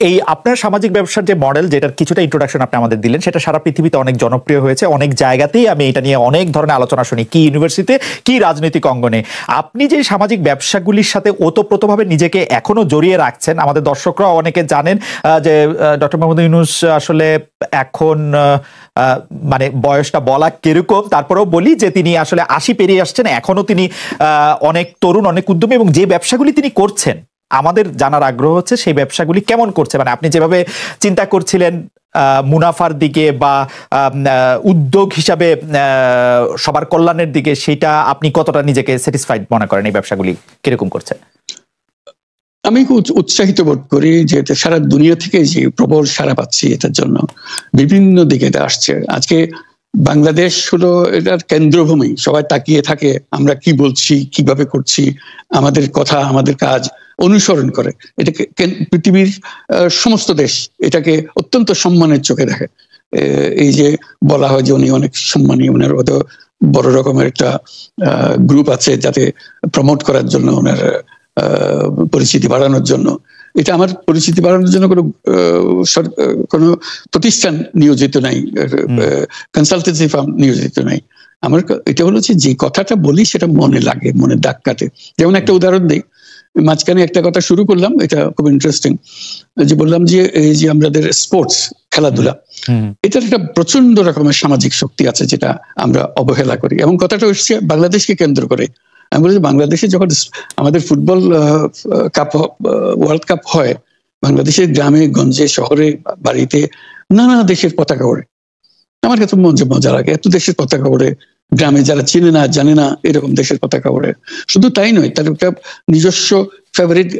এই আপনার সামাজিক ব্যবসার যে মডেল, যেটার কিছুটা ইন্ট্রোডাকশন আপনি আমাদের দিলেন, সেটা সারা পৃথিবীতে অনেক জনপ্রিয় হয়েছে। অনেক জায়গাতেই আমি এটা নিয়ে অনেক ধরনের আলোচনা শুনি, কি ইউনিভার্সিটিতে, কি রাজনৈতিক অঙ্গনে। আপনি যে সামাজিক ব্যবসাগুলির সাথে ওতপ্রোতভাবে নিজেকে এখনো জড়িয়ে রাখছেন, আমাদের দর্শকরা অনেকে জানেন যে ডক্টর মোহাম্মদ ইউনূস আসলে এখন মানে বয়সটা বলা কিরকম, তারপরেও বলি যে তিনি আসলে ৮০ পেরিয়ে আসছেন, এখনো তিনি অনেক তরুণ, অনেক উদ্যমী, এবং যে ব্যবসাগুলি তিনি করছেন আমাদের জানার আগ্রহ হচ্ছে সেই ব্যবসাগুলি কেমন করছে। মানে আপনি যেভাবে চিন্তা করছিলেন মুনাফার দিকে বা উদ্যোগ হিসাবে সবার কল্যাণের দিকে, সেটা আপনি কতটা নিজেকে স্যাটিসফাইড মনে করেন? এই ব্যবসাগুলি কিরকম করছে? আমি খুব উৎসাহিত বোধ করি যে সারা দুনিয়া থেকে যে প্রবল সাড়া পাচ্ছি এটার জন্য, বিভিন্ন দিকে এটা আসছে। আজকে বাংলাদেশ হলো এটার কেন্দ্রভূমি, সবাই তাকিয়ে থাকে আমরা কি বলছি, কিভাবে করছি, আমাদের কথা আমাদের কাজ অনুসরণ করে। এটাকে পৃথিবীর সমস্ত দেশ এটাকে অত্যন্ত সম্মানের চোখে দেখে। এই যে বলা হয় যে উনি অনেক সম্মানী, ওনার অত বড় রকমের একটা গ্রুপ আছে যাতে প্রমোট করার জন্য, ওনার পরিচিতি বাড়ানোর জন্য। এটা আমার পরিচিতি বাড়ানোর জন্য কোনো প্রতিষ্ঠান নিয়োজিত নাই, কনসালটেন্সি ফার্ম নিয়োজিত নাই। আমার এটা হলো যে কথাটা বলি সেটা মনে লাগে, মনে দাগ কাটে। যেমন একটা উদাহরণ দিই, মাঝখানে একটা কথা শুরু করলাম, এটা খুব ইন্টারেস্টিং, যে বললাম যে এই যে আমাদের স্পোর্টস, খেলাধুলা, এটার একটা প্রচন্ড রকমের সামাজিক শক্তি আছে যেটা আমরা অবহেলা করি, এবং কথাটা হচ্ছে বাংলাদেশকে কেন্দ্র করে। আমি বলি বাংলাদেশে যখন আমাদের ফুটবল কাপ, ওয়ার্ল্ড কাপ হয়, বাংলাদেশের গ্রামে গঞ্জে শহরে বাড়িতে নানা দেশের পতাকা ওড়ে। আমার কাছে মজা লাগে, এত দেশের পতাকা ওড়ে, গ্রামে যারা চিনে না জানে না এরকম দেশের পতাকা ওড়ে। শুধু তাই নয়, তার একটা নিজস্ব ফেভারিট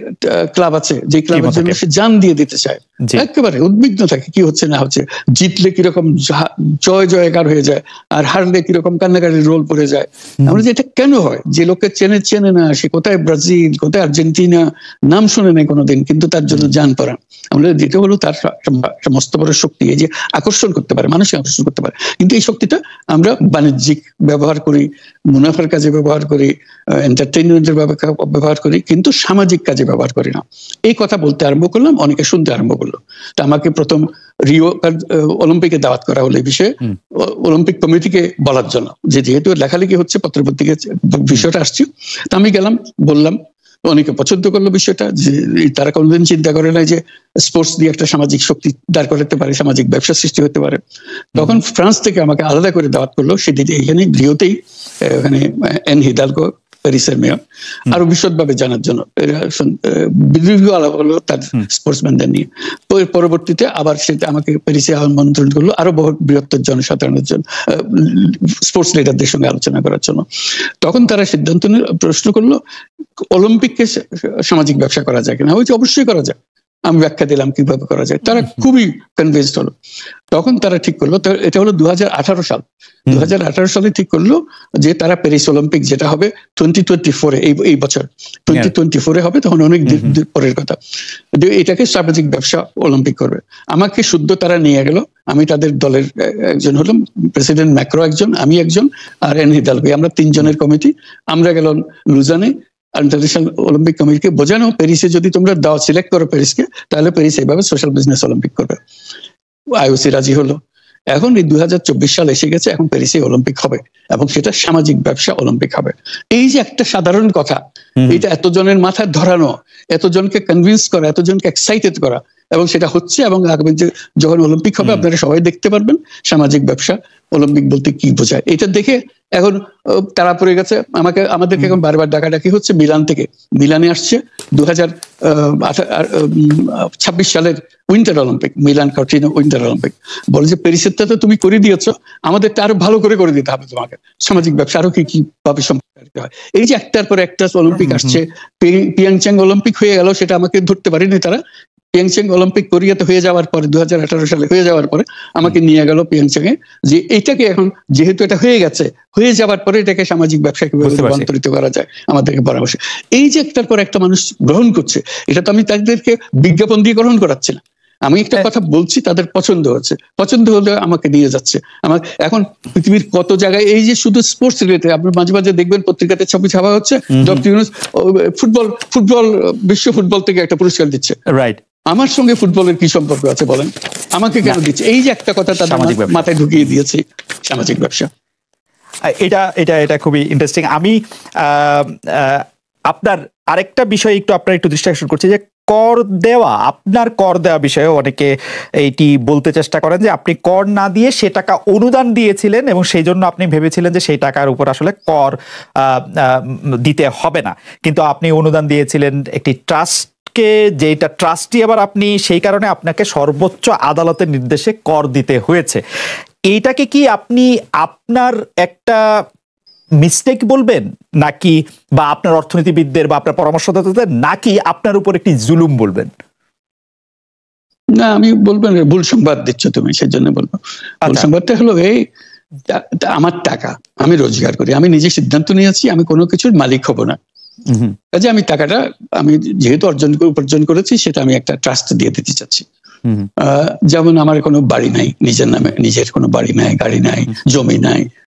ক্লাব আছে যে ক্লাবের জন্য সে জান দিয়ে দিতে চায়, একেবারে উদ্বিগ্ন থাকে কি হচ্ছে না হচ্ছে, জিতলে কিরকম জয় জয়কার হয়ে যায়, আর হারলে কিরকম কান্নাকাটির রোল পড়ে যায়। আমরা যে এটা কেন হয়, যে লোককে চেনে না, সে কোথায় ব্রাজিল, কোথায় আর্জেন্টিনা, নাম শুনে নেই কোনোদিন, কিন্তু তার জন্য জান পড়ান। আমরা যেটা হলো তার একটা মস্ত বড় শক্তি, এই যে আকর্ষণ করতে পারে, মানুষকে আকর্ষণ করতে পারে। কিন্তু এই শক্তিটা আমরা বাণিজ্যিক ব্যবহার করি, মুনাফার কাজে ব্যবহার করি, এন্টারটেইনমেন্টের ব্যবহার করি, কিন্তু সামাজিক কাজে ব্যবহার করি না। এই কথা বলতে আরম্ভ করলাম, অনেকে শুনতে আরম্ভ করলো। তা আমাকে প্রথম রিও অলিম্পিকে দাওয়াত করা হলো এই বিষয়ে, অলিম্পিক কমিটিকে বলার জন্য, যে যেহেতু লেখালেখি হচ্ছে, পত্রপত্রিকা বিষয়টা আসছে। তা আমি গেলাম, বললাম, অনেকে পছন্দ করলো বিষয়টা, যে তারা কোনোদিন চিন্তা করে না যে স্পোর্টস দিয়ে একটা সামাজিক শক্তি দাঁড় করাতে পারে, সামাজিক ব্যবসা সৃষ্টি হতে পারে। তখন ফ্রান্স থেকে আমাকে আলাদা করে দাওয়াত করলো, সেটি এখানে রিওতেই, ওখানে এন হিদালগো, প্যারিসের মেয়র, আরো বিশদভাবে জানার জন্য দীর্ঘ আলাপ হলো তার স্পোর্টসম্যানদের নিয়ে। পরবর্তীতে আবার সেটা আমাকে প্যারিসে আমন্ত্রণ করলো আরো বহু বৃহত্তর জনসাধারণের জন্য, স্পোর্টস লিডারদের সঙ্গে আলোচনা করার জন্য। তখন তারা সিদ্ধান্ত নিয়ে প্রশ্ন করলো অলিম্পিককে সামাজিক ব্যবসা করা যায় কিনা। হয়েছে অবশ্যই করা যায়। আমি ব্যাখ্যা দিলাম কিভাবে করা যায়, তারা খুবই কনভিন্সড হলো। তখন তারা ঠিক করলো, এটা হলো 2018 সাল, 2018 সালে ঠিক করলো যে তারা প্যারিস অলিম্পিক যেটা হবে 2024-এ, এই বছর 2024-এ হবে, তখন অনেক পরের কথা, এটাকে সামাজিক ব্যবসা অলিম্পিক করবে। আমাকে শুদ্ধ তারা নিয়ে গেল, আমি তাদের দলের একজন হলাম, প্রেসিডেন্ট ম্যাক্রো একজন, আমি একজন, আর এন হিদালগো, আমরা 3 জনের কমিটি। আমরা গেলাম লুজানে, ইন্টারন্যাশনাল অলিম্পিক কমিটিকে বোঝানো, প্যারিসে যদি তোমরা দাও, সিলেক্ট করো প্যারিসকে, তাহলে প্যারিস এইভাবে সোশ্যাল বিজনেস অলিম্পিক করবে। আইওসি রাজি হলো। এখন এই 2024 সাল এসে গেছে, এখন প্যারিসে অলিম্পিক হবে, এবং সেটা সামাজিক ব্যবসা অলিম্পিক হবে। এই যে একটা সাধারণ কথা, এটা এতজনের মাথায় ধরানো, এতজনকে কনভিন্স করা, এতজনকে এক্সাইটেড করা, এবং সেটা হচ্ছে। এবং আগামী যে যখন অলিম্পিক হবে আপনারা সবাই দেখতে পারবেন সামাজিক ব্যবসা অলিম্পিক বলতে কি বোঝায়। এটা দেখে এখন তারা পড়ে গেছে, আমাদেরকে এখন বারবার ডাকাডাকি হচ্ছে মিলান থেকে। মিলানে আসছে 2026 সালের winter Olympic, Milan Cortina winter Olympic. বলে যে প্যারিসেরটা তো তুমি করে দিয়েছো, আমাদেরটা আরো ভালো করে দিতে হবে তোমাকে, সামাজিক ব্যবসা আরো কি ভাবে সম্পর্কিত হয়। এই যে একটার পর একটা অলিম্পিক আসছে, পিয়ংচাং অলিম্পিক হয়ে গেল, সেটা আমাকে ধরতে পারিনি তারা। পিয়ংচাং অলিম্পিক কোরিয়াতে হয়ে যাওয়ার পরে, 2018 সালে হয়ে যাওয়ার পরে আমাকে নিয়ে গেল পিয়ংচাং এ, যে এটাকে এখন যেহেতু এটা হয়ে গেছে, হয়ে যাওয়ার পরে এটাকে সামাজিক ব্যবসা কিভাবে রূপান্তরিত করা যায় আমাদেরকে পরামর্শ। এই যে একটার পর একটা মানুষ গ্রহণ করছে, এটা তো আমি তাদেরকে বিজ্ঞাপন দিয়ে গ্রহণ করাচ্ছি না, আমি একটা কথা বলছি, তাদের পছন্দ হচ্ছে, পছন্দ হলে আমাকে নিয়ে যাচ্ছে। আমার এখন পৃথিবীর কত জায়গায় এই যে শুধু স্পোর্টস রিলেটেড, আপনি মাঝে মাঝে দেখবেন পত্রিকাতে ছবি ছাপা হচ্ছে, ডক্টর ইউনূস ফুটবল বিশ্ব ফুটবল থেকে একটা পুরস্কার দিচ্ছে, রাইট। আমার সঙ্গে ফুটবলের কি সম্পর্ক আছে বলেন? আমাকে কেন দিচ্ছে? এই যে একটা কথা তাদের মাথায় ঢুকিয়ে দিয়েছে, সামাজিক ব্যবসা। এটা খুবই ইন্টারেস্টিং। আমি আপনার আরেকটা বিষয় একটু দৃষ্টি আকর্ষণ করছি যে কর দেওয়া, আপনার কর দেওয়া বিষয়ে অনেকে এইটি বলতে চেষ্টা করেন যে আপনি কর না দিয়ে সে টাকা অনুদান দিয়েছিলেন এবং সেই জন্য আপনি ভেবেছিলেন যে সেই টাকার উপর আসলে কর দিতে হবে না, কিন্তু আপনি অনুদান দিয়েছিলেন একটি ট্রাস্টকে, যেটা ট্রাস্টি আবার আপনি সেই কারণে আপনাকে সর্বোচ্চ আদালতের নির্দেশে কর দিতে হয়েছে। এইটাকে কি আপনি আপনার একটা মিস্টেক বলবেন নাকি, বা আপনার অর্থনীতিবিদদের বা আপনার পরামর্শদাতাদের, নাকি আপনার উপর একটি জুলুম বলবেন? না, আমি বলবো না, ভুল সংবাদ দিচ্ছ তুমি, সেজন্য বলবো। ভুল সংবাদটা হলো এই, আমার টাকা আমি রোজগার করি, আমি নিজে সিদ্ধান্ত নিয়েছি আমি কোনো কিছুর মালিক হব না। কাজে আমি টাকাটা আমি যেহেতু উপার্জন করেছি সেটা আমি একটা ট্রাস্ট দিয়ে দিতে চাচ্ছি। যেমন আমার কোনো বাড়ি নাই নিজের নামে, নিজের কোনো বাড়ি নাই, গাড়ি নাই, জমি নাই,